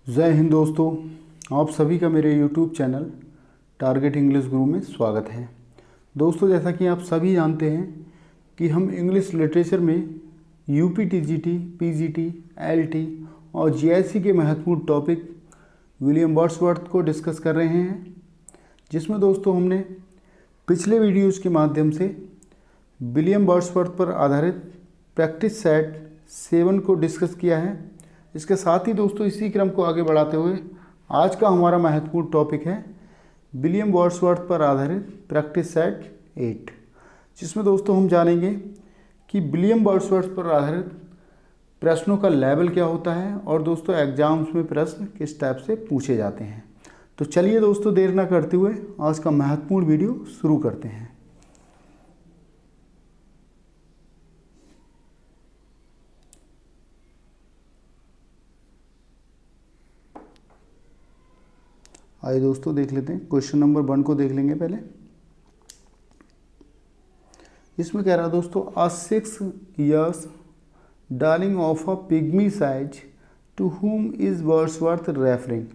जय हिंद दोस्तों। आप सभी का मेरे YouTube चैनल टारगेट इंग्लिश गुरु में स्वागत है। दोस्तों, जैसा कि आप सभी जानते हैं कि हम इंग्लिश लिटरेचर में यूपी टीजीटी, पीजीटी, एलटी और जीआईसी के महत्वपूर्ण टॉपिक विलियम वर्ड्सवर्थ को डिस्कस कर रहे हैं, जिसमें दोस्तों हमने पिछले वीडियोज़ के माध्यम से विलियम वर्ड्सवर्थ पर आधारित प्रैक्टिस सेट 7 को डिस्कस किया है। इसके साथ ही दोस्तों इसी क्रम को आगे बढ़ाते हुए आज का हमारा महत्वपूर्ण टॉपिक है विलियम वर्ड्सवर्थ पर आधारित प्रैक्टिस सेट 8, जिसमें दोस्तों हम जानेंगे कि विलियम वर्ड्सवर्थ पर आधारित प्रश्नों का लेवल क्या होता है और दोस्तों एग्जाम्स में प्रश्न किस टाइप से पूछे जाते हैं। तो चलिए दोस्तों, देर ना करते हुए आज का महत्वपूर्ण वीडियो शुरू करते हैं। आइए दोस्तों देख लेते हैं। क्वेश्चन नंबर 1 को देख लेंगे पहले। इसमें कह रहा है दोस्तों, a 6 years darling of a pygmy size to whom is Wordsworth referring.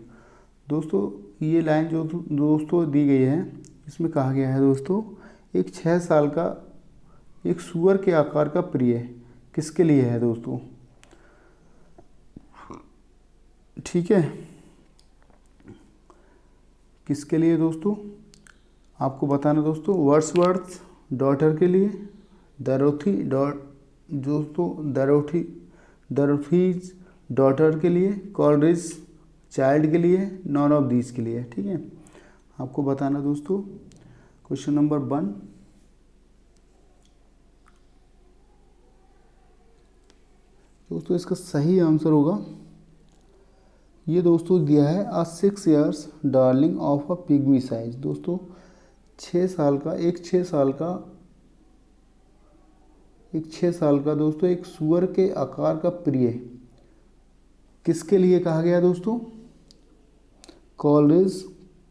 दोस्तों ये लाइन जो दोस्तों दी गई है, इसमें कहा गया है दोस्तों एक 6 साल का एक सूअर के आकार का प्रिय किसके लिए है दोस्तों। ठीक है, किसके लिए दोस्तों आपको बताना दोस्तों। वर्ड्सवर्थ डॉटर के लिए, डरोथी डरोथीज डॉटर के लिए, कॉलरिज चाइल्ड के लिए, नॉन ऑफ दीज के लिए। ठीक है, आपको बताना दोस्तों। क्वेश्चन नंबर 1, दोस्तों इसका सही आंसर होगा ये दोस्तों दिया है अ 6 years darling of a pygmy size. दोस्तों 6 साल का एक 6 साल का दोस्तों एक सूअर के आकार का प्रिय किसके लिए कहा गया दोस्तों। कॉलरिज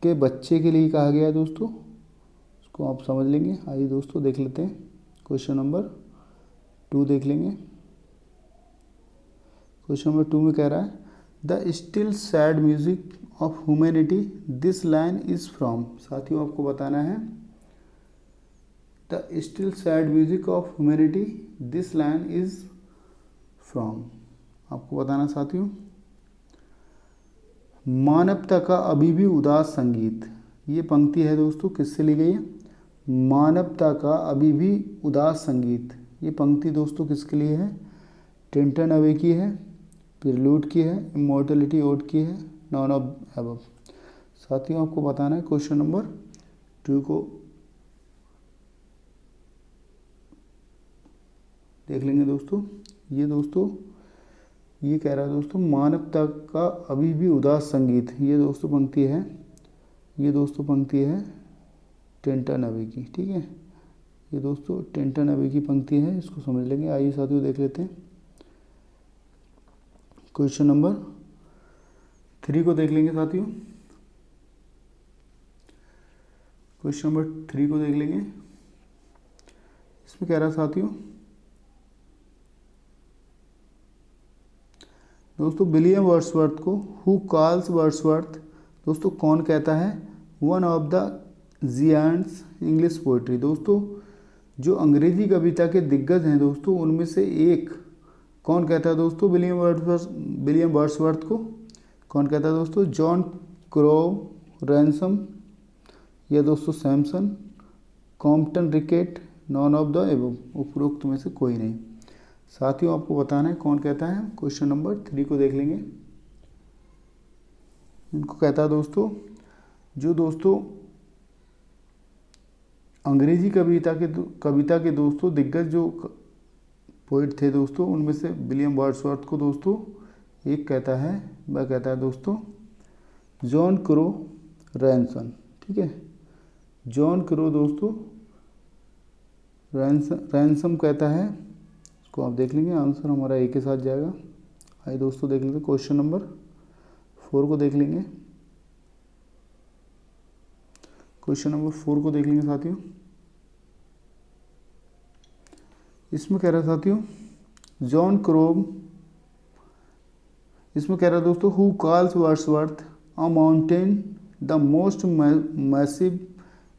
के बच्चे के लिए कहा गया है दोस्तों। इसको आप समझ लेंगे। आइए दोस्तों देख लेते हैं। क्वेश्चन नंबर 2 देख लेंगे। क्वेश्चन नंबर 2 में कह रहा है the still sad music of humanity this line is from. साथियों आपको बताना है the still sad music of humanity this line is from. आपको बताना साथियों, मानवता का अभी भी उदास संगीत, ये पंक्ति है दोस्तों किससे ली गई है। मानवता का अभी भी उदास संगीत, ये पंक्ति दोस्तों किसके लिए है। टिंटन अवे की है, प्रिल्यूड की है, इमॉर्टलिटी ओड की है, नॉन ऑफ अबव। साथियों आपको बताना है क्वेश्चन नंबर 2 को देख लेंगे दोस्तों। ये कह रहा है दोस्तों मानवता का अभी भी उदास संगीत, ये दोस्तों पंक्ति है टिंटन अवे की। ठीक है, ये दोस्तों टिंटन अवे की पंक्ति है, इसको समझ लेंगे। आइए साथियों देख लेते हैं। क्वेश्चन नंबर 3 को देख लेंगे साथियों। क्वेश्चन नंबर 3 को देख लेंगे। इसमें कह रहा है साथियों दोस्तों विलियम वर्ड्सवर्थ को हु कॉल्स वर्ड्सवर्थ, दोस्तों कौन कहता है one of the giants English poetry. दोस्तों जो अंग्रेजी कविता के दिग्गज हैं दोस्तों, उनमें से एक कौन कहता है दोस्तों विलियम वर्ड्सवर्थ को कौन कहता है दोस्तों। जॉन क्रोव रैनसम या दोस्तों Samson, Compton रिकेट, non of the above, उपरोक्त में से कोई नहीं। साथियों आपको बताना है कौन कहता है। क्वेश्चन नंबर 3 को देख लेंगे। इनको कहता है दोस्तों जो दोस्तों अंग्रेजी कविता के दोस्तों दिग्गज जो पोइट थे दोस्तों, उनमें से विलियम वर्ड्सवर्थ को दोस्तों एक कहता है, वह कहता है दोस्तों जॉन क्रो रैनसन। ठीक है, जॉन क्रो दोस्तों रैनसम कहता है। इसको आप देख लेंगे, आंसर हमारा एक के साथ जाएगा। आइए दोस्तों देख लेते हैं। क्वेश्चन नंबर 4 को देख लेंगे। क्वेश्चन नंबर 4 को देख लेंगे साथियों। इसमें कह रहा है साथियों जॉन क्रोव इसमें कह रहा है दोस्तों, who calls Wordsworth a mountain the most massive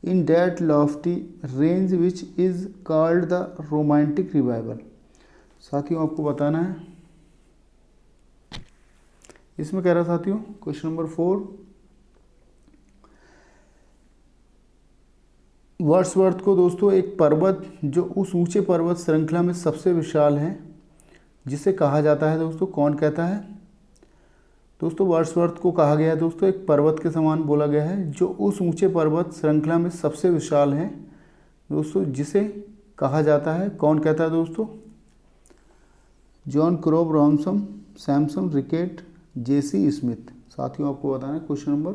in that Lofty range which is called the romantic revival. साथियों आपको बताना है, इसमें कह रहा है साथियों क्वेश्चन नंबर 4, वर्ड्सवर्थ को दोस्तों एक पर्वत जो उस ऊंचे पर्वत श्रृंखला में सबसे विशाल है जिसे कहा जाता है दोस्तों, कौन कहता है? दोस्तों वर्ड्सवर्थ को कहा गया है दोस्तों एक पर्वत के समान बोला गया है जो उस ऊंचे पर्वत श्रृंखला में सबसे विशाल है दोस्तों, जिसे कहा जाता है, कौन कहता है दोस्तों? जॉन क्रोब रॉमसन, सैमसन, रिकेट, जेसी स्मिथ। साथियों आपको बताना है क्वेश्चन नंबर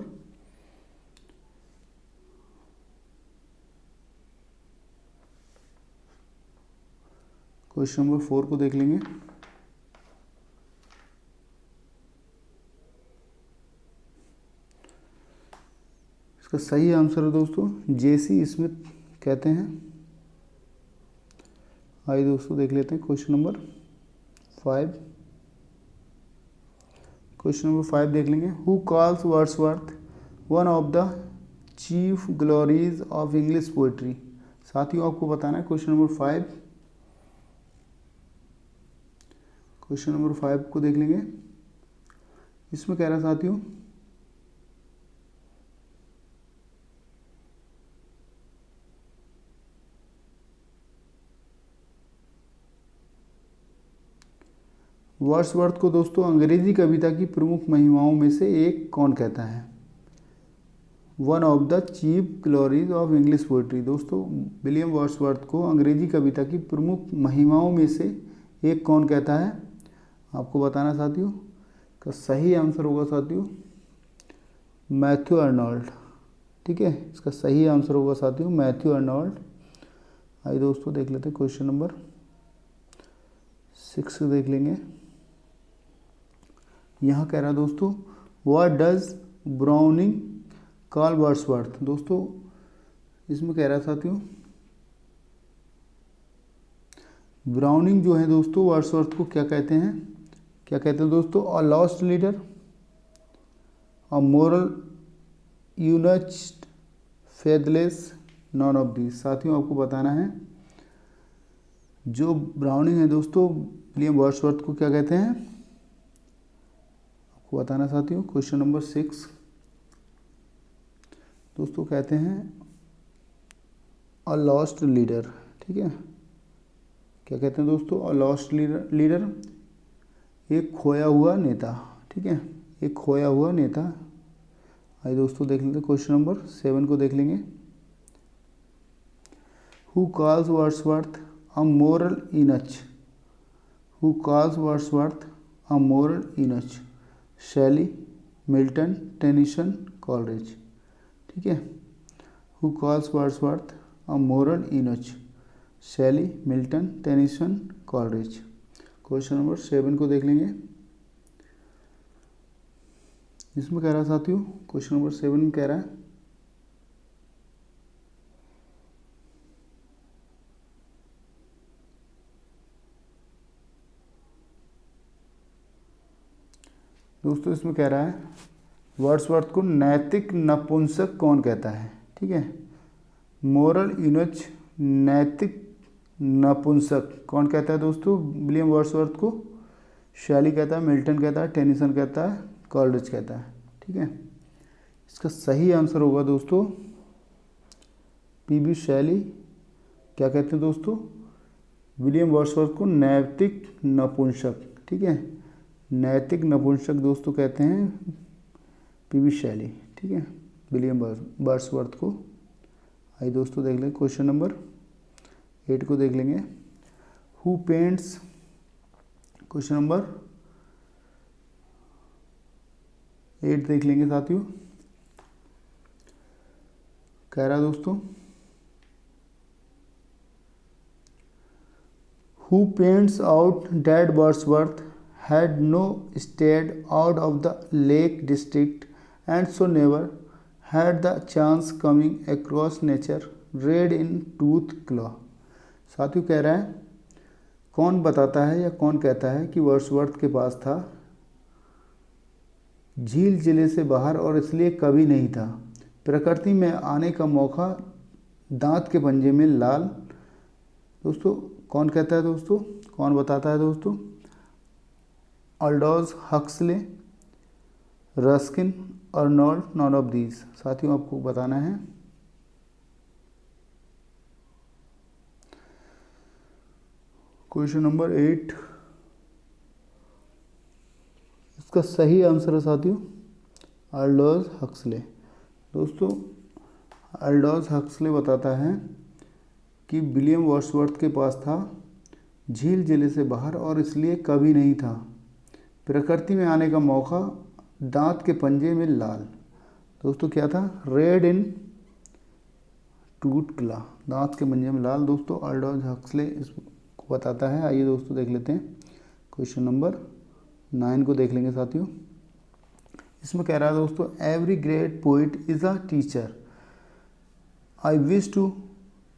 4 को देख लेंगे। इसका सही आंसर है दोस्तों जेसी स्मिथ कहते हैं। आइए दोस्तों देख लेते हैं क्वेश्चन नंबर 5। क्वेश्चन नंबर 5 देख लेंगे। Who calls Wordsworth one of the chief glories of English poetry. साथियों आपको बताना है क्वेश्चन नंबर 5। क्वेश्चन नंबर 5 को देख लेंगे। इसमें कह रहा है साथियों, वर्ड्सवर्थ को दोस्तों अंग्रेजी कविता की प्रमुख महिमाओं में से एक कौन कहता है? One of the chief glories of English poetry. दोस्तों विलियम वर्ड्सवर्थ को अंग्रेजी कविता की प्रमुख महिमाओं में से एक कौन कहता है? आपको बताना साथियों, का सही आंसर होगा साथियों मैथ्यू अर्नोल्ड। ठीक है, इसका सही आंसर होगा साथियों मैथ्यू अर्नोल्ड। आइए दोस्तों देख लेते हैं क्वेश्चन नंबर 6 देख लेंगे। यहाँ कह रहा है दोस्तों, what does browning call Wordsworth. दोस्तों इसमें कह रहा है साथियों, ब्राउनिंग जो है दोस्तों वर्ड्सवर्थ को क्या कहते हैं? क्या कहते हैं दोस्तों? A lost leader, a moral eunuch, faithless, none of these. साथियों आपको बताना है, जो ब्राउनिंग है दोस्तों विलियम वर्ड्सवर्थ को क्या कहते हैं? आपको बताना साथियों क्वेश्चन नंबर 6 दोस्तों कहते हैं अ लॉस्ट लीडर। ठीक है, क्या कहते हैं दोस्तों? अ लॉस्ट लीडर, एक खोया हुआ नेता। ठीक है, एक खोया हुआ नेता। आइए दोस्तों देख लेते हैं क्वेश्चन नंबर 7 को देख लेंगे। Who calls Wordsworth a moral inch. Who calls Wordsworth a moral inch. Shelley, Milton, Tennyson, Coleridge. ठीक है, who calls Wordsworth a moral inch. Shelley, Milton, Tennyson, Coleridge. Question number 7 को देख लेंगे। इसमें कह रहा है साथियों, क्वेश्चन नंबर 7 में कह रहा है, दोस्तों इसमें कह रहा है वर्ड्सवर्थ को नैतिक नपुंसक कौन कहता है? ठीक है, मोरल इनच नैतिक नपुंसक कौन कहता है दोस्तों विलियम वर्ड्सवर्थ को? शैली कहता है, मिल्टन कहता है, टेनिसन कहता है, कॉलरिज कहता है। ठीक है, इसका सही आंसर होगा दोस्तों पीबी शैली। क्या कहते हैं दोस्तों? विलियम वर्ड्सवर्थ को नैतिक नपुंसक। ठीक है, नैतिक नपुंसक दोस्तों कहते हैं पीबी शैली। ठीक है, विलियम वर्ड्सवर्थ को। आइए दोस्तों देख लें क्वेश्चन नंबर 8 को देख लेंगे। हु पेंट्स, क्वेश्चन नंबर 8 देख लेंगे साथियों। कह रहा दोस्तों, who paints out dead Wordsworth had no stayed out of the Lake District and so never had the chance coming across nature red in tooth claw। साथियों कह रहा है कौन बताता है या कौन कहता है कि वर्ड्सवर्थ के पास था झील जिले से बाहर और इसलिए कभी नहीं था। प्रकृति में आने का मौका, दांत के पंजे में लाल। दोस्तों कौन कहता है दोस्तों, कौन बताता है दोस्तों? Aldous Huxley, Ruskin, Arnold, none of these. साथियों आपको बताना है। क्वेश्चन नंबर 8, इसका सही आंसर है साथियों ऑल्डोज हक्सले। दोस्तों ऑल्डोज हक्सले बताता है कि विलियम वर्ड्सवर्थ के पास था झील जिले से बाहर और इसलिए कभी नहीं था। प्रकृति में आने का मौका, दांत के पंजे में लाल। दोस्तों क्या था? रेड इन टूथ क्ला, दांत के पंजे में लाल। दोस्तों ऑल्डोज हक्सले इसको बताता है। आइए दोस्तों देख लेते हैं क्वेश्चन नंबर 9 को देख लेंगे साथियों। इसमें कह रहा है दोस्तों, every great poet is a teacher, I wish to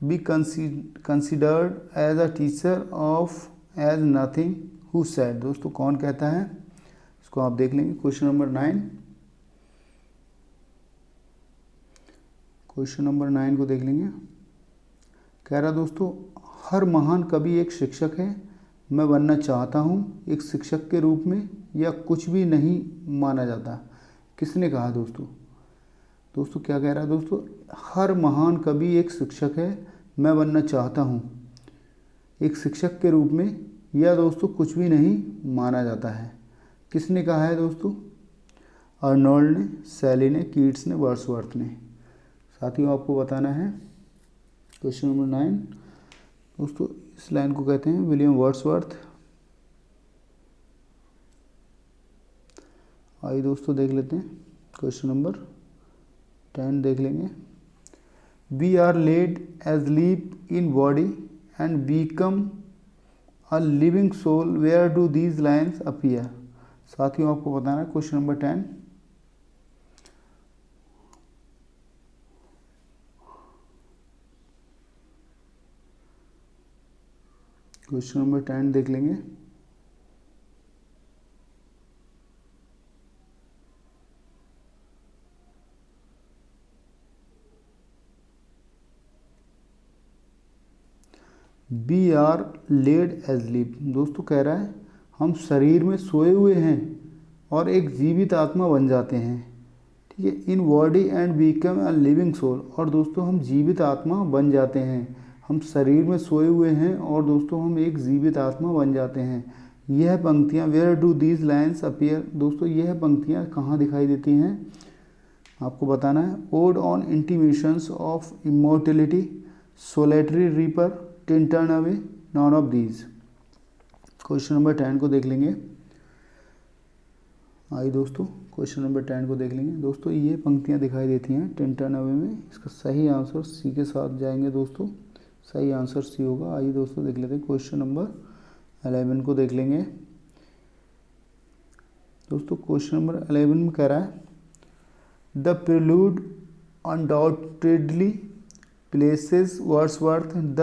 be considered as a teacher of as nothing who said. दोस्तों कौन कहता है, इसको आप देख लेंगे। क्वेश्चन नंबर 9, क्वेश्चन नंबर 9 को देख लेंगे। कह रहा दोस्तों, हर महान कवि एक शिक्षक है, मैं बनना चाहता हूँ एक शिक्षक के रूप में, या कुछ भी नहीं माना जाता। किसने कहा दोस्तों? दोस्तों क्या कह रहा है दोस्तों? हर महान कवि एक शिक्षक है, मैं बनना चाहता हूँ एक शिक्षक के रूप में, या दोस्तों कुछ भी नहीं माना जाता है। किसने कहा है दोस्तों? अर्नोल्ड ने, शैली ने, कीट्स ने, वर्ड्सवर्थ ने। साथियों आपको बताना है क्वेश्चन नंबर 9। दोस्तों इस लाइन को कहते हैं विलियम वर्ड्सवर्थ। आइए दोस्तों देख लेते हैं क्वेश्चन नंबर 10 देख लेंगे। We are laid asleep in body and become a living soul, where do these lines appear. साथियों आपको बताना है क्वेश्चन नंबर 10। क्वेश्चन नंबर 10 देख लेंगे। We are laid asleep. दोस्तों कह रहा है हम शरीर में सोए हुए हैं और एक जीवित आत्मा बन जाते हैं। ठीक है, in body and become a living soul. और दोस्तों हम जीवित आत्मा बन जाते हैं, हम शरीर में सोए हुए हैं और दोस्तों हम एक जीवित आत्मा बन जाते हैं। यह पंक्तियाँ, where do these lines appear. दोस्तों यह पंक्तियाँ कहाँ दिखाई देती हैं आपको बताना है। Odd on intimations of immortality, solitary reaper, Tintern away, non of these. Question number 10 को देख लेंगे। आइए दोस्तों क्वेश्चन नंबर 10 को देख लेंगे। दोस्तों ये पंक्तियाँ दिखाई देती हैं टिंटन अवे में। इसका सही आंसर सी के साथ जाएंगे दोस्तों, सही आंसर सी होगा। आइए दोस्तों देख लेते हैं क्वेश्चन नंबर 11 को देख लेंगे। दोस्तों क्वेश्चन नंबर 11 में कह रहा है, the prelude undoubtedly places Wordsworth the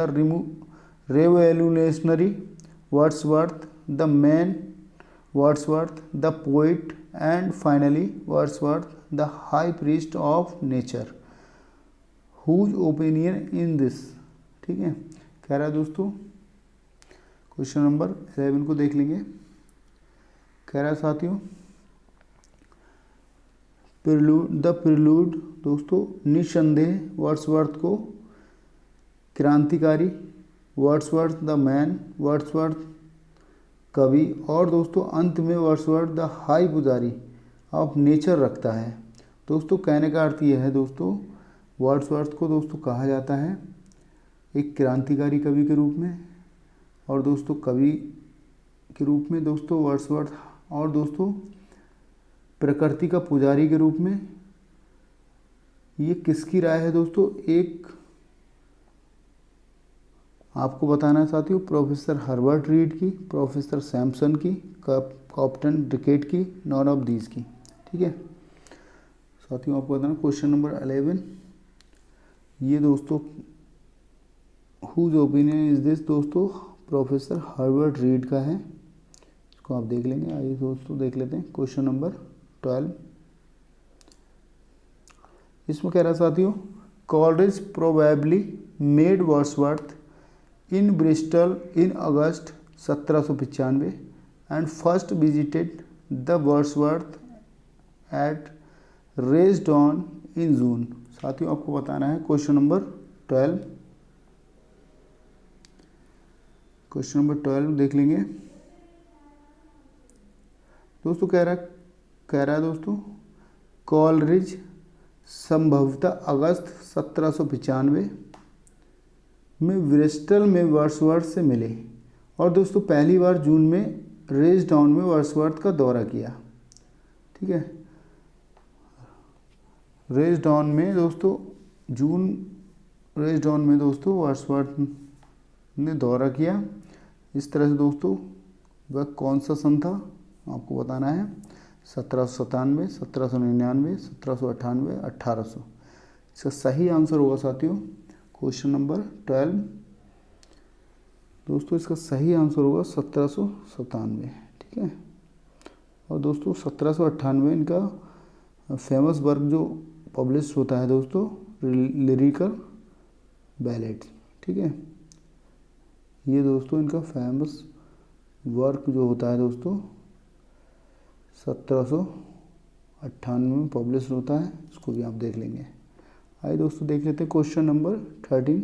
revolutionary, Wordsworth the man, Wordsworth the poet, and finally Wordsworth the high priest of nature. Whose opinion in this. ठीक है, कह रहा है दोस्तों क्वेश्चन नंबर 11 को देख लेंगे। कह रहा है साथियों, द प्रिल्यूड दोस्तों निसंदेह वर्ड्सवर्थ को क्रांतिकारी, वर्ड्सवर्थ द मैन, वर्ड्सवर्थ कवि, और दोस्तों अंत में वर्ड्सवर्थ द हाई पुजारी ऑफ नेचर रखता है। दोस्तों कहने का अर्थ यह है दोस्तों, वर्ड्सवर्थ को दोस्तों कहा जाता है एक क्रांतिकारी कवि के रूप में, और दोस्तों कवि के रूप में दोस्तों वर्ड्सवर्थ, और दोस्तों प्रकृति का पुजारी के रूप में। ये किसकी राय है दोस्तों? एक आपको बताना है साथियों, प्रोफेसर हर्बर्ट रीड की, प्रोफेसर सैमसन की, कैप्टन ड्रिकेट की, नॉन ऑफ दीज की। ठीक है साथियों, आपको बताना क्वेश्चन नंबर 11 ये दोस्तों हुज ओपिनियन इज दिस। दोस्तों प्रोफेसर हर्बर्ट रीड का है, इसको आप देख लेंगे। आइए दोस्तों देख लेते हैं क्वेश्चन नंबर 12। इसमें कह रहा है साथियों, Coleridge probably made Wordsworth in Bristol in August 1795 and first visited the Wordsworth at Racedown in June. साथियों आपको बताना है क्वेश्चन नंबर 12। क्वेश्चन नंबर 12 देख लेंगे दोस्तों। कह रहा है दोस्तों, कॉलरिज संभवतः अगस्त 1795 में ब्रिस्टल में वर्ड्सवर्थ से मिले और दोस्तों पहली बार जून में रेसडाउन में वर्ड्सवर्थ का दौरा किया। ठीक है, रेसडाउन में दोस्तों रेसडाउन में दोस्तों वर्ड्सवर्थ ने दौरा किया। इस तरह से दोस्तों वह कौन सा सन था आपको बताना है, 1797, 1799, 1798, 1800। इसका सही आंसर होगा साथियों क्वेश्चन नंबर 12 दोस्तों। इसका सही आंसर होगा 1797। ठीक है, और दोस्तों 1798 इनका फेमस वर्क जो पब्लिश होता है दोस्तों, लिरिकल बैलेट। ठीक है, ये दोस्तों इनका फेमस वर्क जो होता है दोस्तों 1798 में पब्लिश होता है, इसको भी आप देख लेंगे। आइए दोस्तों देख लेते हैं क्वेश्चन नंबर 13।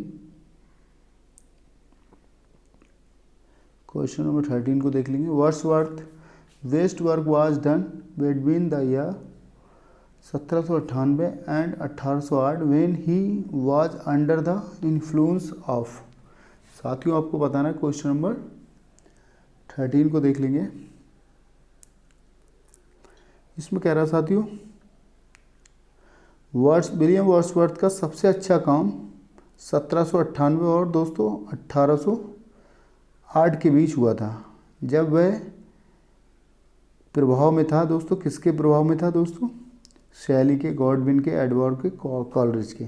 क्वेश्चन नंबर 13 को देख लेंगे। Wordsworth best work was done between the year 1798 and 1808 when he was under the influence of. साथियों आपको बताना है क्वेश्चन नंबर 13 को देख लेंगे। इसमें कह रहा है साथियों, विलियम वर्ड्सवर्थ का सबसे अच्छा काम 1798 और दोस्तों 1808 के बीच हुआ था, जब वह प्रभाव में था दोस्तों। किसके प्रभाव में था दोस्तों? शैली के, गॉडविन के, एडवर्ड के, कॉलरिज के।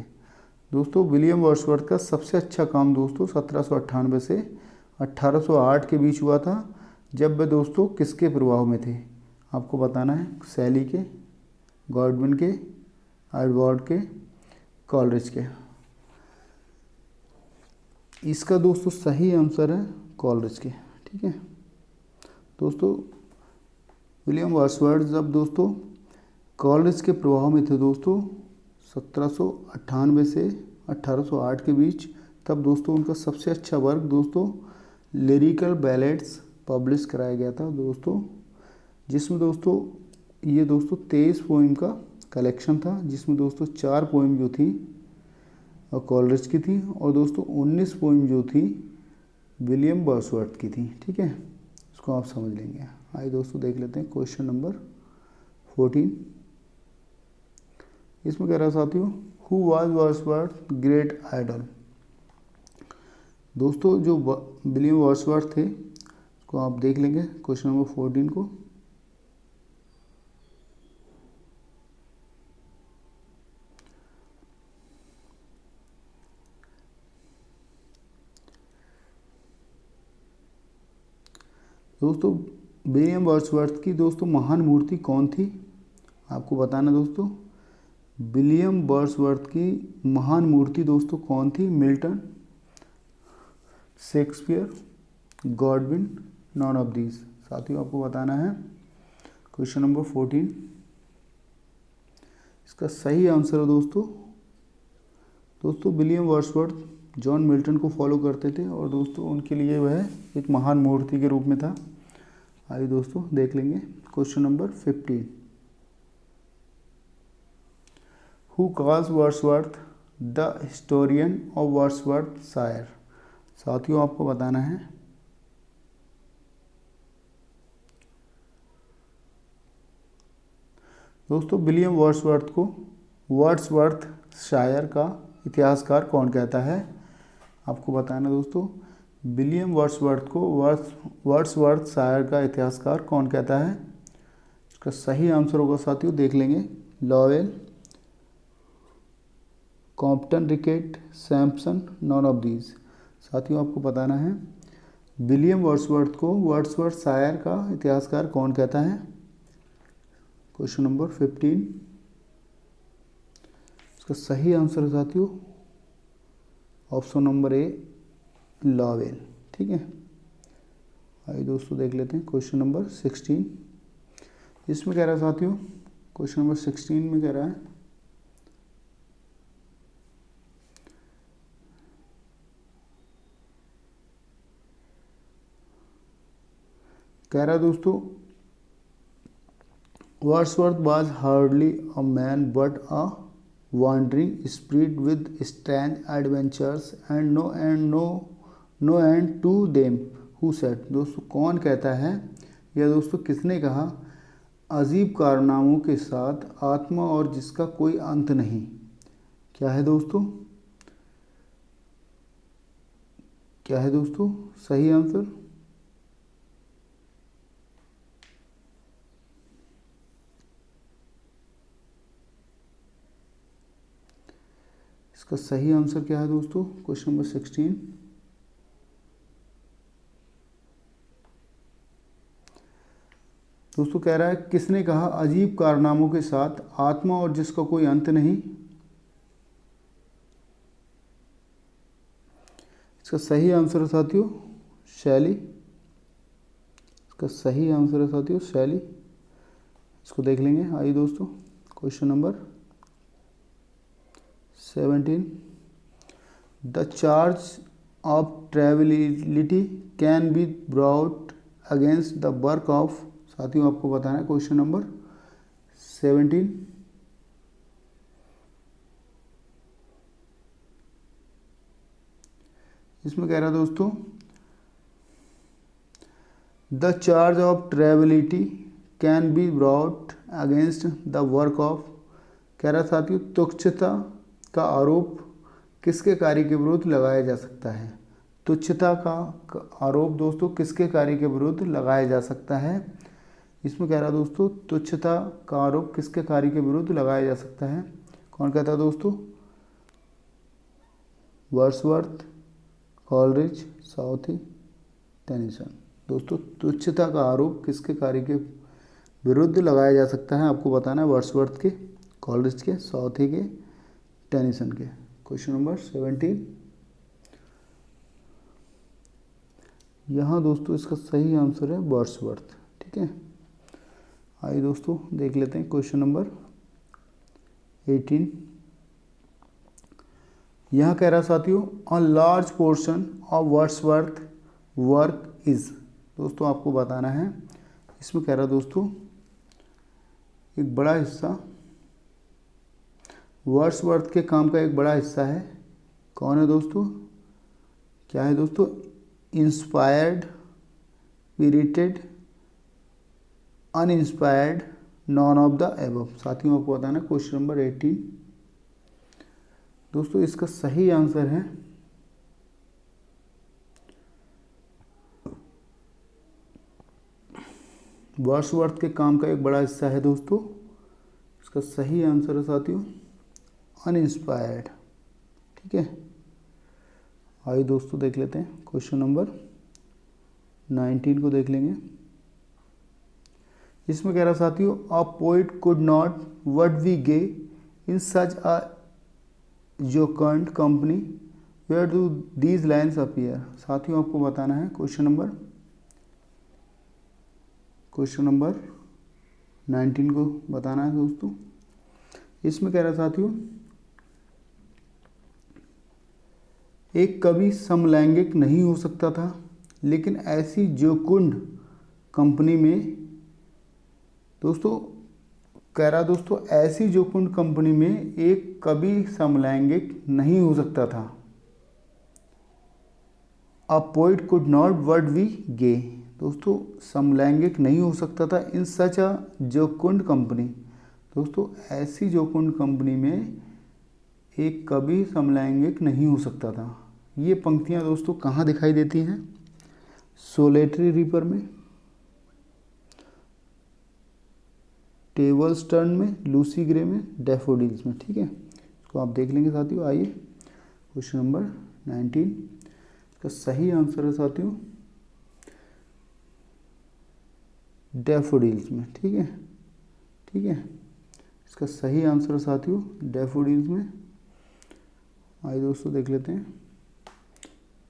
दोस्तों विलियम वर्ड्सवर्थ का सबसे अच्छा काम दोस्तों 1798 से 1808 के बीच हुआ था, जब वह दोस्तों किसके प्रभाव में थे आपको बताना है। शैली के, गॉडविन के, एडवर्ड के, कॉलरिज के। इसका दोस्तों सही आंसर है कॉलरिज के। ठीक है दोस्तों, विलियम वर्ड्सवर्थ जब दोस्तों कॉलरिज के प्रभाव में थे दोस्तों 1798 से 1808 के बीच, तब दोस्तों उनका सबसे अच्छा वर्क दोस्तों लिरिकल बैलेट्स पब्लिश कराया गया था दोस्तों, जिसमें दोस्तों ये दोस्तों 23 पोइम का कलेक्शन था, जिसमें दोस्तों 4 पोइम जो थी और कॉलरिज की थी और दोस्तों 19 पोइम जो थी विलियम वर्ड्सवर्थ की थी। ठीक है, इसको आप समझ लेंगे। आइए दोस्तों देख लेते हैं क्वेश्चन नंबर 14। इसमें कह रहा है साथियों, who was Wordsworth great idol. दोस्तों जो विलियम वर्ड्सवर्थ थे उसको आप देख लेंगे क्वेश्चन नंबर 14 को। दोस्तों विलियम वर्ड्सवर्थ की दोस्तों महान मूर्ति कौन थी आपको बताना दोस्तों। विलियम वर्ड्सवर्थ की महान मूर्ति दोस्तों कौन थी? Milton, Shakespeare, Godwin, non of these. साथियों आपको बताना है क्वेश्चन नंबर 14। इसका सही आंसर है दोस्तों विलियम वर्ड्सवर्थ जॉन मिल्टन को फॉलो करते थे और दोस्तों उनके लिए वह एक महान मूर्ति के रूप में था। आइए दोस्तों देख लेंगे question number 15। Who calls Wordsworth the historian of Wordsworthshire. साथियों आपको बताना है दोस्तों विलियम वर्ड्सवर्थ को वर्ड्सवर्थशायर का इतिहासकार कौन कहता है आपको बताना दोस्तों। विलियम वर्ड्सवर्थ को वर्ड्सवर्थशायर का इतिहासकार कौन कहता है? इसका सही आंसर होगा साथियों देख लेंगे, Lowell, Compton, Rickett, Sampson, none of these. साथियों आपको बताना है विलियम वर्ड्सवर्थ को वर्ड्सवर्थशायर का इतिहासकार कौन कहता है। Question number 15। इसका इसका सही आंसर है साथियों ऑप्शन नंबर ए, लावेल। ठीक है, आइए दोस्तों देख लेते हैं क्वेश्चन नंबर 16। इसमें कह रहा है साथियों, क्वेश्चन नंबर 16 में कह रहा है दोस्तों, Wordsworth was hardly a man but a wandering spirit with strange adventures and no end to them who said। दोस्तों कौन कहता है या दोस्तों किसने कहा, अजीब कारनामों के साथ आत्मा और जिसका कोई अंत नहीं। क्या है दोस्तों, क्या है दोस्तों सही आंसर? इसका सही आंसर क्या है दोस्तों क्वेश्चन नंबर 16? दोस्तों कह रहा है किसने कहा अजीब कारनामों के साथ आत्मा और जिसका कोई अंत नहीं। इसका सही आंसर है साथियों शैली। इसका सही आंसर है साथियों शैली। इसको देख लेंगे। आइए दोस्तों question number 17। The charge of triviality can be brought against the work of. साथियों आपको बताना है क्वेश्चन नंबर 17। इसमें कह रहा है दोस्तों the charge of triviality can be brought against the work of. कह रहा साथियों तुच्छता का आरोप किसके कार्य के विरुद्ध लगाया जा सकता है। तुच्छता का आरोप दोस्तों किसके कार्य के विरुद्ध लगाया जा सकता है। इसमें कह रहा दोस्तों तुच्छता का आरोप किसके कार्य के विरुद्ध लगाया जा सकता है। कौन कहता है दोस्तों, वर्ड्सवर्थ, कॉलरिज, साउथी, टेनिसन। दोस्तों तुच्छता का आरोप किसके कार्य के विरुद्ध लगाया जा सकता है, आपको बताना है वर्ड्सवर्थ के, कॉलरिज के, साउथी के, टेनिसन के। Question number 17। यहाँ दोस्तों इसका सही आंसर है वर्ड्सवर्थ। ठीक है, आइए दोस्तों देख लेते हैं क्वेश्चन नंबर 18। यहाँ कह रहा साथियों a large portion of Wordsworth work is. दोस्तों आपको बताना है, इसमें कह रहा दोस्तों एक बड़ा हिस्सा वर्ड्सवर्थ के काम का एक बड़ा हिस्सा है। कौन है दोस्तों, क्या है दोस्तों, inspired, spirited, uninspired, none of the above. साथियों आपको बताना क्वेश्चन नंबर 18। दोस्तों इसका सही आंसर है वर्ड्सवर्थ के काम का एक बड़ा हिस्सा है दोस्तों। इसका सही आंसर है साथियों अनइंस्पायर्ड। ठीक है, आइए दोस्तों देख लेते हैं क्वेश्चन नंबर 19 को देख लेंगे। इसमें कह रहा साथियों a poet could not but be gay in such a jocund company where do these lines appear. साथियों आपको बताना है क्वेश्चन नंबर 19 को बताना है दोस्तों। इसमें कह रहा साथियों एक कवि समलैंगिक नहीं हो सकता था, लेकिन ऐसी जोकुंड कंपनी में दोस्तों कह रहा दोस्तों ऐसी जोकुंड कंपनी में एक कवि समलैंगिक नहीं हो सकता था। A poet could not word we gay. दोस्तों समलैंगिक नहीं हो सकता था इन सच अ जोकुंड कंपनी। दोस्तों ऐसी जोकुंड कंपनी में एक कवि समलैंगिक नहीं हो सकता था। ये पंक्तियाँ दोस्तों कहाँ दिखाई देती हैं, सोलेटरी रीपर में, टेबलस्टर्न में, लूसी ग्रे में, डैफोडिल्स में। ठीक है, इसको आप देख लेंगे साथियों। आइए क्वेश्चन नंबर 19, इसका सही आंसर है साथियों डैफोडिल्स में। ठीक है, इसका इसका सही आंसर साथियों डैफोडिल्स में। आइए दोस्तों देख लेते हैं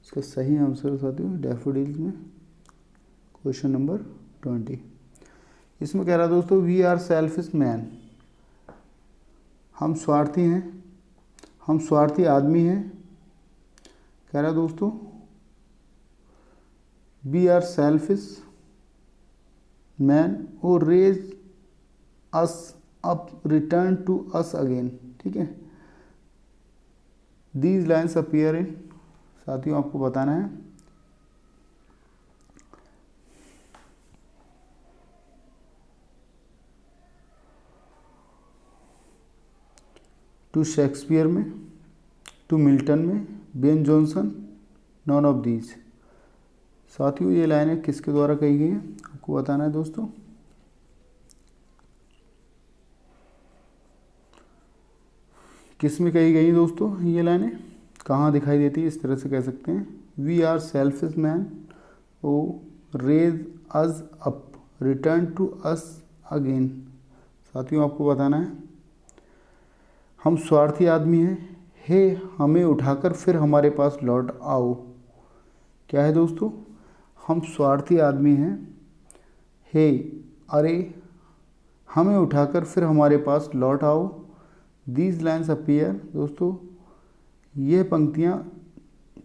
इसका सही आंसर साथियों डैफोडिल्स में। क्वेश्चन नंबर 20 इसमें कह रहा है दोस्तों वी आर सेल्फिश मैन, हम स्वार्थी हैं, हम स्वार्थी आदमी हैं। कह रहा है दोस्तों वी आर सेल्फिश मैन और raise us up return to us again. ठीक है, दीज लाइन्स अपीयर इन, साथियों आपको बताना है टू शेक्सपियर में, टू मिल्टन में, Ben Jonson, none of these. साथियों ये लाइनें किसके द्वारा कही गई हैं आपको बताना है दोस्तों। किस में कही गई दोस्तों ये लाइनें, कहाँ दिखाई देती है, इस तरह से कह सकते हैं we are selfish man oh raise us up return to us again. साथियों आपको बताना है हम स्वार्थी आदमी हैं, हे हमें उठाकर फिर हमारे पास लौट आओ। क्या है दोस्तों, हम स्वार्थी आदमी हैं, हे अरे हमें उठाकर फिर हमारे पास लौट आओ। दीज लाइन्स अपीयर, दोस्तों ये पंक्तियाँ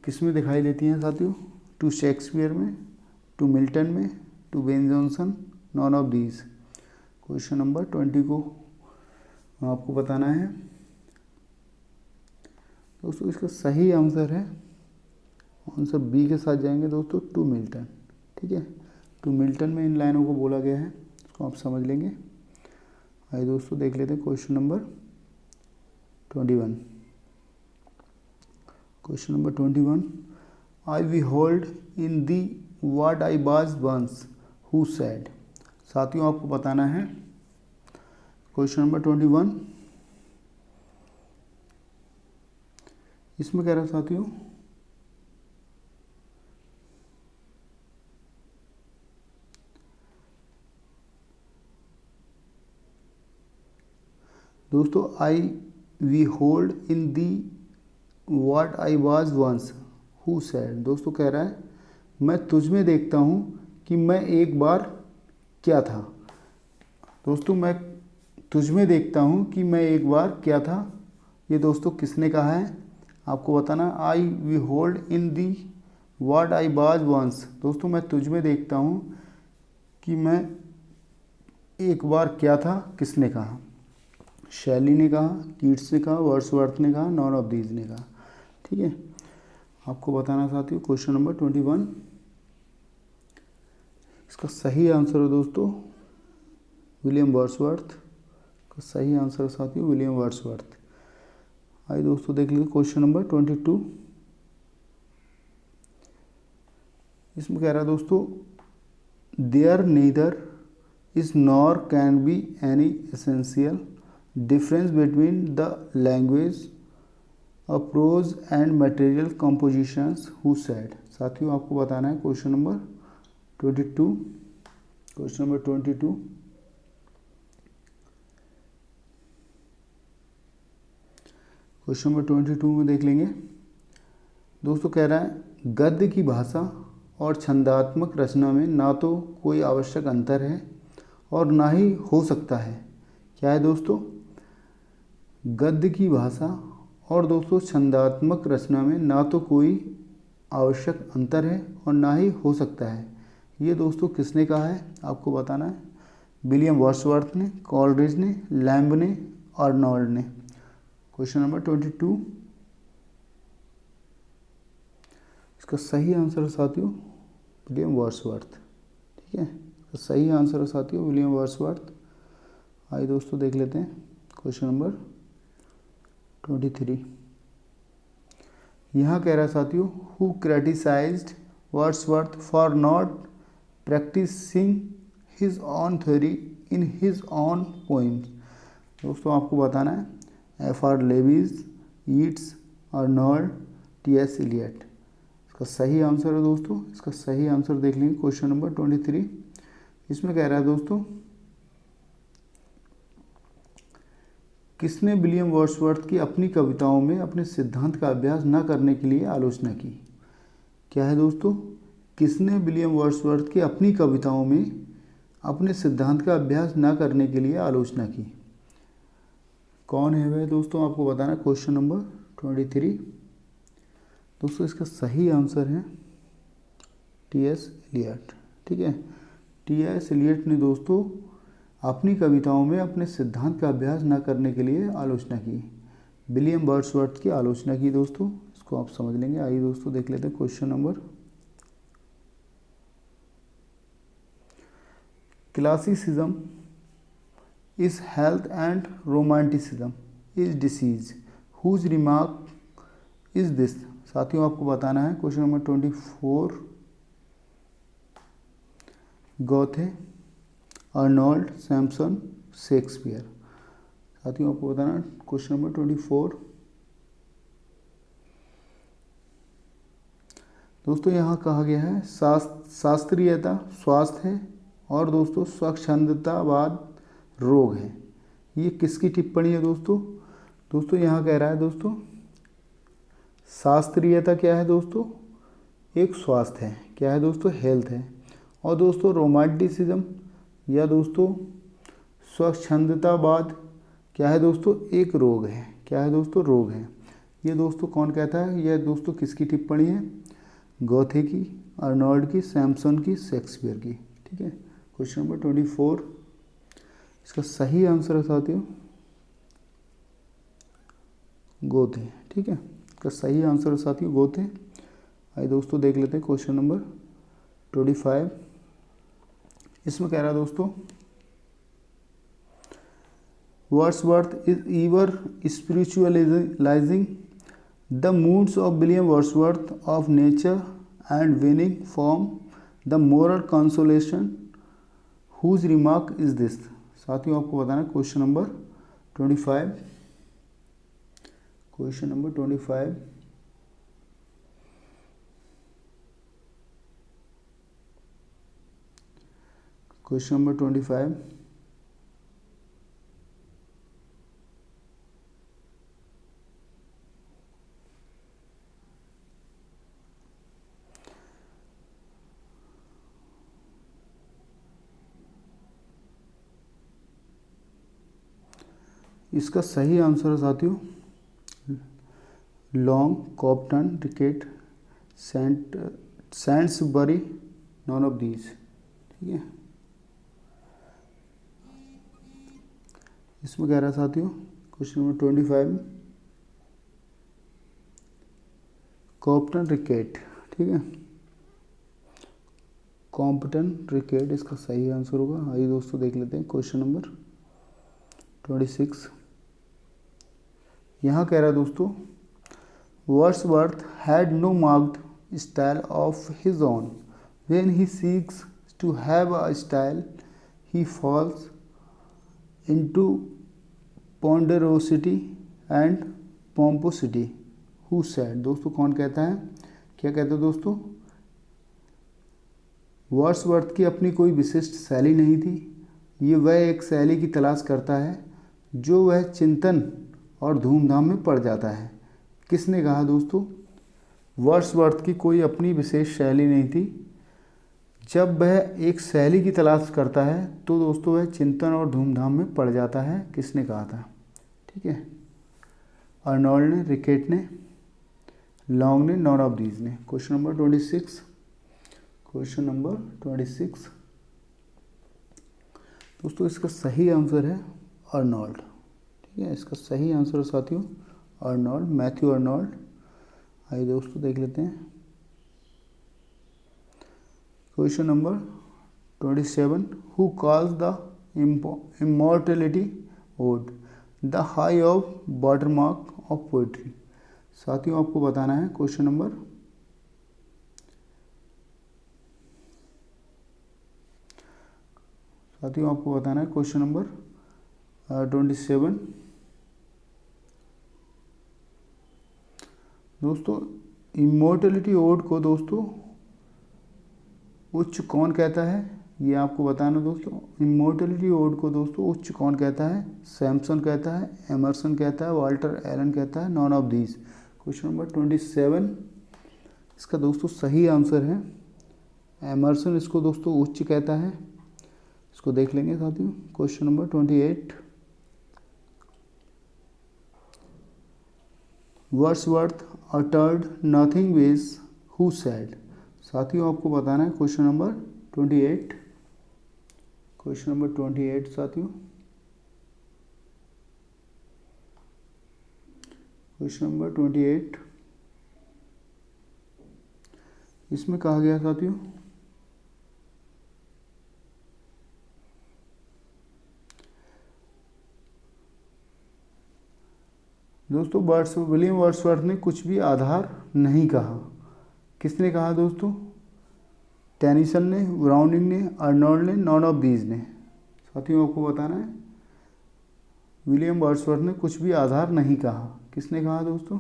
किस में दिखाई देती हैं साथियों, टू शेक्सपियर में, टू मिल्टन में, to Ben Jonson, none of these. Question number 20 को आपको बताना है दोस्तों। इसका सही आंसर है, आंसर बी के साथ जाएंगे दोस्तों, टू मिल्टन। ठीक है, टू मिल्टन में इन लाइनों को बोला गया है, इसको आप समझ लेंगे। आइए दोस्तों देख लेते हैं question number 21। Question number 21 I we hold in the what I was once who said. साथियों आपको बताना है क्वेश्चन नंबर 21, इसमें कह रहा है साथियों दोस्तों I we hold in the what I was once who said. दोस्तों कह रहा है मैं तुझ में देखता हूँ कि मैं एक बार क्या था। दोस्तों मैं तुझ में देखता हूँ कि मैं एक बार क्या था, ये दोस्तों किसने कहा है आपको बताना। I we hold in the what I was once. दोस्तों मैं तुझ में देखता हूँ कि मैं एक बार क्या था, किसने कहा, शैली ने कहा, कीट्स ने कहा, वर्ड्सवर्थ ने कहा, नॉन ऑफ दीज ने कहा। ठीक है, आपको बताना साथियों क्वेश्चन नंबर 21, इसका सही आंसर है दोस्तों विलियम वर्ड्सवर्थ का सही आंसर साथियों विलियम वर्ड्सवर्थ। आइए दोस्तों देख लीजिए क्वेश्चन नंबर 22, इसमें कह रहा है दोस्तों there neither is nor can be any essential difference between the language a prose and material compositions who said. साथियों आपको बताना है question number 22, question number 22 question number 22 में देख लेंगे दोस्तों। कह रहा है गद्य की भाषा और छंदात्मक रचना में ना तो कोई आवश्यक अंतर है और ना ही हो सकता है। क्या है दोस्तों, गद्य की भाषा और दोस्तों छंदात्मक रचना में ना तो कोई आवश्यक अंतर है और ना ही हो सकता है। ये दोस्तों किसने कहा है आपको बताना है, विलियम वर्ड्सवर्थ ने, कॉलरिज ने, लैम्ब ने, अर्नोल्ड ने। क्वेश्चन नंबर 22, इसका सही आंसर है साथियों विलियम वर्ड्सवर्थ। ठीक है, इसका सही आंसर है साथियों विलियम वर्ड्सवर्थ। आइए दोस्तों देख लेते हैं क्वेश्चन नंबर 23। यहाँ कह रहा है साथियों who criticised Wordsworth for not practising his own theory in his own poems. दोस्तों आपको बताना है F R. Leavis, Yeats, Arnold, T S. Eliot. इसका सही आंसर है दोस्तों, इसका सही आंसर देख लेंगे क्वेश्चन नंबर 23। इसमें कह रहा है दोस्तों किसने विलियम वर्ड्सवर्थ की अपनी कविताओं में अपने सिद्धांत का अभ्यास न करने के लिए आलोचना की? क्या है दोस्तों? किसने विलियम वर्ड्सवर्थ की अपनी कविताओं में अपने सिद्धांत का अभ्यास न करने के लिए आलोचना की? कौन है वह दोस्तों? आपको बताना। Question number 23। दोस्तों इसका सही आंसर है टी.एस. एलियट। ठीक है, टी.एस. एलियट ने दोस्तों अपनी कविताओं में अपने सिद्धांत का अभ्यास न करने के लिए आलोचना की, विलियम वर्ड्सवर्थ की आलोचना की। दोस्तों इसको आप समझ लेंगे। आइए दोस्तों देख लेते हैं question number. Classicism is health and romanticism is disease whose remark is this. साथियों आपको बताना है। Question number 24। Goethe, Arnold, Samson, Shakespeare. साथियों आपको बताना क्वेश्चन नंबर 24। दोस्तों यहाँ कहा गया है शास्त्रीयता स्वास्थ्य है और दोस्तों स्वच्छंदतावाद रोग है। ये किसकी टिप्पणी है दोस्तों? दोस्तों यहाँ कह रहा है दोस्तों शास्त्रीयता क्या है दोस्तों? एक स्वास्थ्य है। क्या है दोस्तों? हेल्थ है। और दोस्तों रोमांटिसिज्म या दोस्तों स्वच्छंदतावाद क्या है दोस्तों? एक रोग है। क्या है दोस्तों? रोग है। ये दोस्तों कौन कहता है? यह दोस्तों किसकी टिप्पणी है? गौथे की, अर्नोल्ड की, सैमसन की, शेक्सपियर की। ठीक है, क्वेश्चन नंबर 24 इसका सही आंसर है साथियों गोथे। ठीक है, इसका सही आंसर है साथियों गोथे। आइए दोस्तों देख लेते हैं क्वेश्चन नंबर 25। इसमें कह रहा है दोस्तों Wordsworth is ever spiritualising the moods of William Wordsworth of nature and winning from the moral consolation whose remark is this। साथियों आपको बताना question number 25। Question number 25 question number 25 इसका सही आंसर है साथियों Long, Compton, Rickett, Sainsbury, none of these. ठीक है, इसमें कह रहा है साथियों क्वेश्चन नंबर 25 कॉप्टन, रिकेट। ठीक है, कॉम्पटन, रिकेट इसका सही आंसर होगा। आइए दोस्तों देख लेते हैं क्वेश्चन नंबर 26। यहाँ कह रहा है दोस्तों Wordsworth had no marked style of his own when he seeks to have a style he falls into ponderosity and pomposity who said। दोस्तों कौन कहता है? क्या कहता है दोस्तों? वर्ड्सवर्थ की अपनी कोई विशिष्ट शैली नहीं थी। ये वह एक शैली की तलाश करता है जो वह चिंतन और धूमधाम में पड़ जाता है। किसने कहा दोस्तों? वर्ड्सवर्थ की कोई अपनी विशेष शैली नहीं थी। जब वह एक शैली की तलाश करता है तो दोस्तों वह चिंतन और धूमधाम में पड़ जाता है। किसने कहा था? ठीक है, अर्नोल्ड ने, रिकेट ने, लॉन्ग ने, नॉन ऑफ दीज ने। Question number 26। क्वेश्चन नंबर 26 दोस्तों इसका सही आंसर है अर्नोल्ड। ठीक है, इसका सही आंसर है साथियों अर्नोल्ड, मैथ्यू अर्नोल्ड। आइए दोस्तों देख लेते हैं question number 27 who calls the immortality ode the high of watermark of poetry. साथियों आपको बताना है क्वेश्चन नंबर क्वेश्चन नंबर 27। दोस्तों इमॉर्टलिटी ओड को दोस्तों उच्च कौन कहता है? ये आपको बताना दोस्तों। इमॉर्टलिटी ओड को दोस्तों उच्च कौन कहता है? सैमसन कहता है, एमर्सन कहता है, वाल्टर एलन कहता है, non of these. Question number 27 इसका दोस्तों सही आंसर है एमर्सन, इसको दोस्तों उच्च कहता है। इसको देख लेंगे साथियों। Question number 28 Wordsworth uttered nothing which who said. साथियों आपको बताना है क्वेश्चन नंबर 28। क्वेश्चन नंबर 28 साथियों, क्वेश्चन नंबर 28 इसमें कहा गया साथियों, दोस्तों विलियम वर्ड्सवर्थ ने कुछ भी आधार नहीं कहा। किसने कहा दोस्तों? टेनिसन ने, ब्राउनिंग ने, अर्नोल्ड ने, नॉन ऑफ दीज ने। साथियों आपको बताना है विलियम वर्ड्सवर्थ ने कुछ भी आधार नहीं कहा। किसने कहा दोस्तों?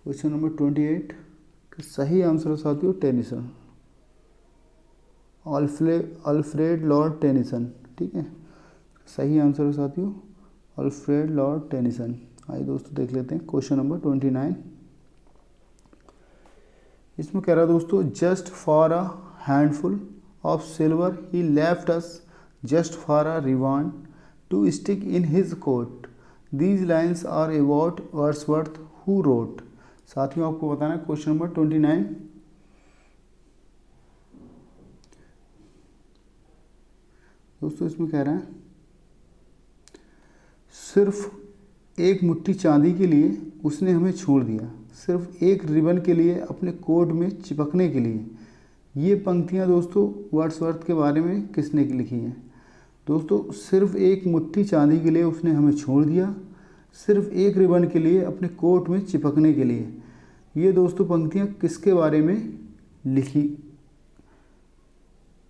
क्वेश्चन नंबर 28 का सही आंसर साथियों टेनिसन, अल्फ्रेड लॉर्ड टेनिसन। ठीक है, सही आंसर है साथियों अल्फ्रेड लॉर्ड टेनिसन। आइए दोस्तों देख लेते हैं क्वेश्चन नंबर 29। इसमें कह रहा है दोस्तों, just for a handful of silver he left us just for a ribbon to stick in his coat. These lines are about Wordsworth who wrote. साथियों आपको बताना है क्वेश्चन नंबर 29। दोस्तों इसमें कह रहा है सिर्फ एक मुट्ठी चांदी के लिए उसने हमें छोड़ दिया, सिर्फ एक रिबन के लिए अपने कोट में चिपकने के लिए। ये पंक्तियाँ दोस्तों वर्ड्सवर्थ के बारे में किसने लिखी हैं? दोस्तों सिर्फ एक मुट्ठी चांदी के लिए उसने हमें छोड़ दिया, सिर्फ एक रिबन के लिए अपने कोट में चिपकने के लिए। ये दोस्तों पंक्तियाँ किसके बारे में लिखी?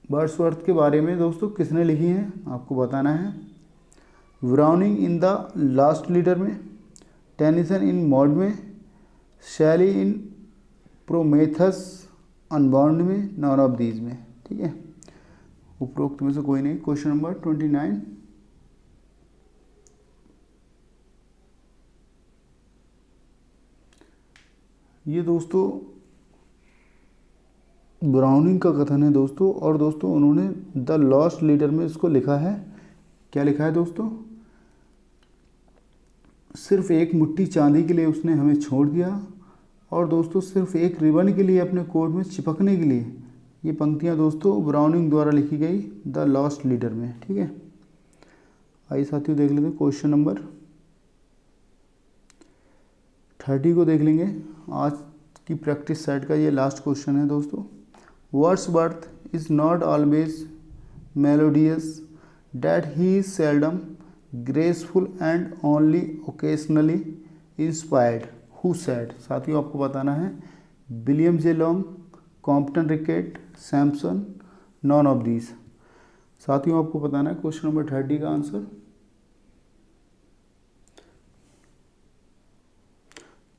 वर्ड्सवर्थ के बारे में दोस्तों किसने लिखी हैं आपको बताना है। Browning in the last leader में, टेनिसन इन मॉड में, शैली इन प्रोमेथस अनबाउंड में, नॉन ऑफ दीज में। ठीक है, उपरोक्त में से कोई नहीं। क्वेश्चन नंबर 29 ये दोस्तों ब्राउनिंग का कथन है दोस्तों, और दोस्तों उन्होंने द लॉस्ट लीडर में इसको लिखा है। क्या लिखा है दोस्तों? सिर्फ एक मुट्ठी चांदी के लिए उसने हमें छोड़ दिया, और दोस्तों सिर्फ एक रिबन के लिए अपने कोट में चिपकने के लिए। ये पंक्तियाँ दोस्तों ब्राउनिंग द्वारा लिखी गई द लॉस्ट लीडर में। ठीक है, आइए साथियों देख लेते हैं क्वेश्चन नंबर 30 को देख लेंगे। आज की प्रैक्टिस सेट का ये लास्ट क्वेश्चन है दोस्तों। Wordsworth is not always melodious, that he is seldom graceful and only occasionally inspired, who said. साथियों आपको बताना है William J long, Compton रिकेट, Samson, non of these. साथियों आपको बताना है क्वेश्चन नंबर 30 का आंसर।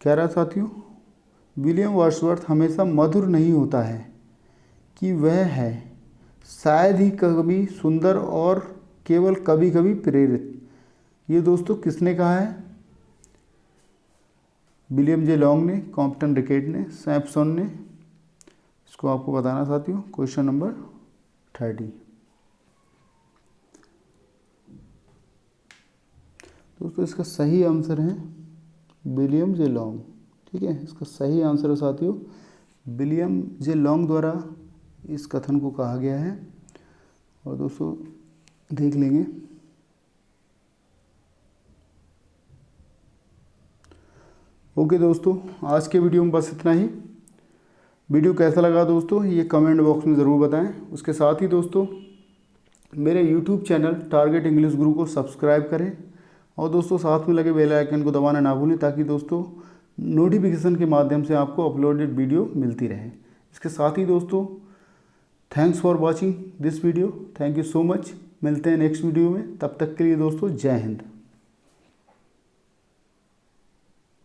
कह रहा साथियों विलियम वर्ड्सवर्थ हमेशा मधुर नहीं होता है कि वह है, शायद ही कभी सुंदर और केवल कभी कभी प्रेरित। ये दोस्तों किसने कहा है? विलियम जे लॉन्ग ने, कॉम्पटन रिकेट ने, सैमसन ने। इसको आपको बताना साथियों क्वेश्चन नंबर 30। दोस्तों इसका सही आंसर है विलियम जे लॉन्ग। ठीक है, इसका सही आंसर है साथियों विलियम जे लॉन्ग द्वारा इस कथन को कहा गया है। और दोस्तों देख लेंगे। ओके दोस्तों, आज के वीडियो में बस इतना ही। वीडियो कैसा लगा दोस्तों ये कमेंट बॉक्स में ज़रूर बताएं। उसके साथ ही दोस्तों मेरे यूट्यूब चैनल टारगेट इंग्लिश गुरु को सब्सक्राइब करें, और दोस्तों साथ में लगे बेल आइकन को दबाना ना भूलें, ताकि दोस्तों नोटिफिकेशन के माध्यम से आपको अपलोडेड वीडियो मिलती रहे। इसके साथ ही दोस्तों thanks for watching this video. Thank you so much. मिलते हैं नेक्स्ट वीडियो में, तब तक के लिए दोस्तों जय हिंद।